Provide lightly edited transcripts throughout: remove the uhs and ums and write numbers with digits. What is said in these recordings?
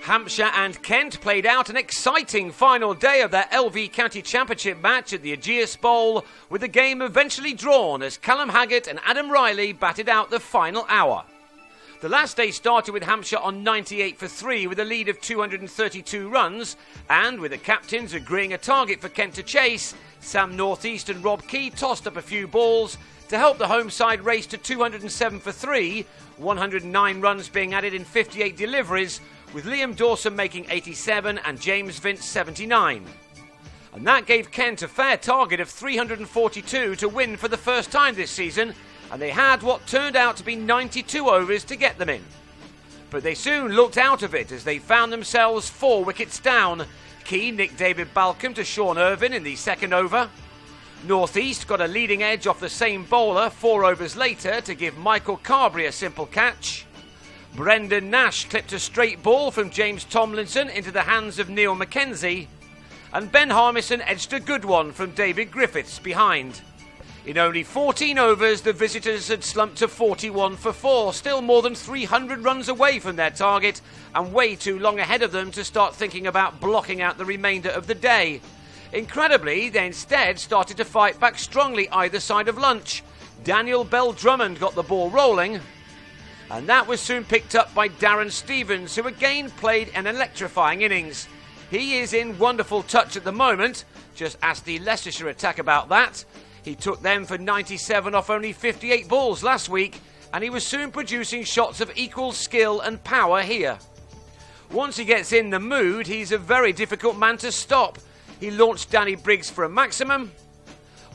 Hampshire and Kent played out an exciting final day of their LV County Championship match at the Ageas Bowl, with the game eventually drawn as Callum Haggett and Adam Riley batted out the final hour. The last day started with Hampshire on 98 for 3 with a lead of 232 runs, and with the captains agreeing a target for Kent to chase, Sam Northeast and Rob Key tossed up a few balls to help the home side race to 207 for 3, 109 runs being added in 58 deliveries, with Liam Dawson making 87 and James Vince 79. And that gave Kent a fair target of 342 to win for the first time this season, and they had what turned out to be 92 overs to get them in. But they soon looked out of it as they found themselves 4 wickets down. Key nicked David Balcombe to Sean Irvine in the second over. Northeast got a leading edge off the same bowler 4 overs later to give Michael Carberry a simple catch. Brendan Nash clipped a straight ball from James Tomlinson into the hands of Neil Mackenzie, and Ben Harmison edged a good one from David Griffiths behind. In only 14 overs, the visitors had slumped to 41 for 4, still more than 300 runs away from their target and way too long ahead of them to start thinking about blocking out the remainder of the day. Incredibly, they instead started to fight back strongly either side of lunch. Daniel Bell Drummond got the ball rolling, and that was soon picked up by Darren Stevens, who again played an electrifying innings. He is in wonderful touch at the moment. Just ask the Leicestershire attack about that. He took them for 97 off only 58 balls last week, and he was soon producing shots of equal skill and power here. Once he gets in the mood, he's a very difficult man to stop. He launched Danny Briggs for a maximum,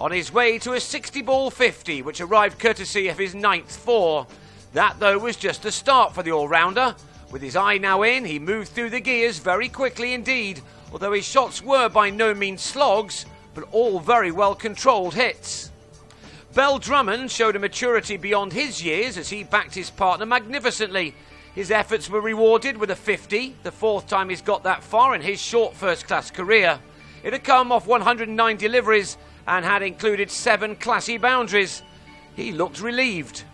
on his way to a 60-ball 50, which arrived courtesy of his 9th 4. That, though, was just the start for the all-rounder. With his eye now in, he moved through the gears very quickly indeed, although his shots were by no means slogs, but all very well-controlled hits. Bell Drummond showed a maturity beyond his years as he backed his partner magnificently. His efforts were rewarded with a 50, the 4th time he's got that far in his short first-class career. It had come off 109 deliveries and had included 7 classy boundaries. He looked relieved.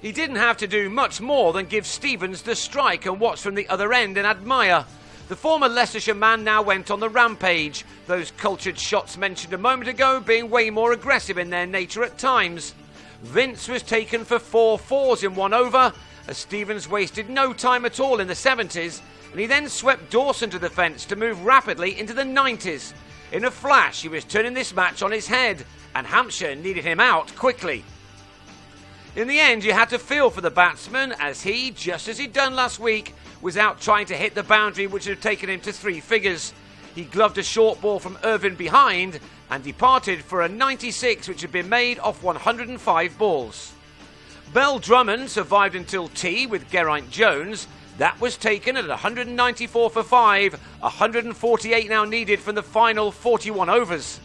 He didn't have to do much more than give Stevens the strike and watch from the other end and admire. The former Leicestershire man now went on the rampage, those cultured shots mentioned a moment ago being way more aggressive in their nature at times. Vince was taken for 4 fours in 1 over, as Stevens wasted no time at all in the 70s, and he then swept Dawson to the fence to move rapidly into the 90s. In a flash, he was turning this match on his head, and Hampshire needed him out quickly. In the end, you had to feel for the batsman, as he, just as he'd done last week, was out trying to hit the boundary which had taken him to 3 figures. He gloved a short ball from Irvine behind and departed for a 96 which had been made off 105 balls. Bell Drummond survived until tea with Geraint Jones. That was taken at 194 for 5, 148 now needed from the final 41 overs.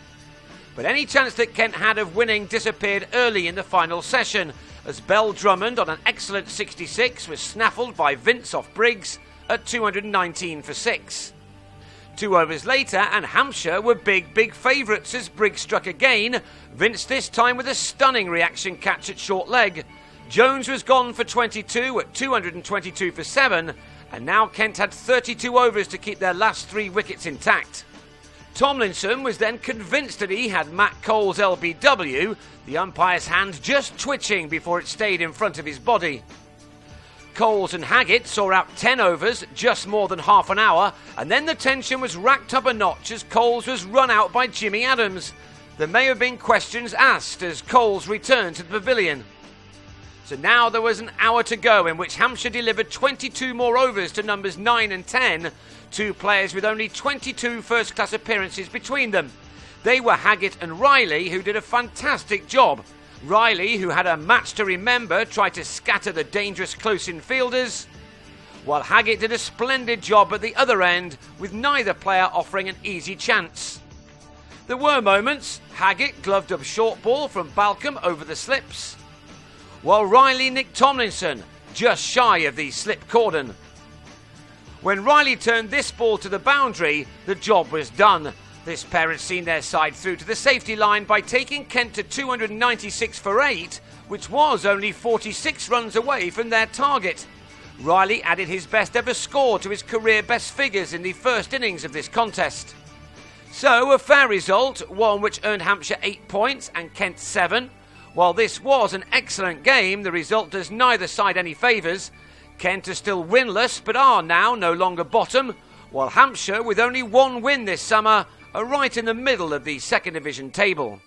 But any chance that Kent had of winning disappeared early in the final session, as Bell Drummond on an excellent 66 was snaffled by Vince off Briggs at 219 for 6. 2 overs later, and Hampshire were big favourites as Briggs struck again, Vince this time with a stunning reaction catch at short leg. Jones was gone for 22 at 222 for 7, and now Kent had 32 overs to keep their last 3 wickets intact. Tomlinson was then convinced that he had Matt Cole's LBW, the umpire's hand just twitching before it stayed in front of his body. Coles and Haggett saw out 10 overs, just more than half an hour, and then the tension was racked up a notch as Coles was run out by Jimmy Adams. There may have been questions asked as Coles returned to the pavilion. So now there was an hour to go in which Hampshire delivered 22 more overs to numbers 9 and 10, 2 players with only 22 first-class appearances between them. They were Haggett and Riley, who did a fantastic job. Riley, who had a match to remember, tried to scatter the dangerous close-in fielders, while Haggett did a splendid job at the other end, with neither player offering an easy chance. There were moments. Haggett gloved a short ball from Balcombe over the slips, while Riley nicked Tomlinson just shy of the slip cordon. When Riley turned this ball to the boundary, the job was done. This pair had seen their side through to the safety line by taking Kent to 296 for 8, which was only 46 runs away from their target. Riley added his best ever score to his career best figures in the first innings of this contest. So a fair result, one which earned Hampshire 8 points and Kent 7. While this was an excellent game, the result does neither side any favours. Kent are still winless but are now no longer bottom, while Hampshire, with only one win this summer, are right in the middle of the second division table.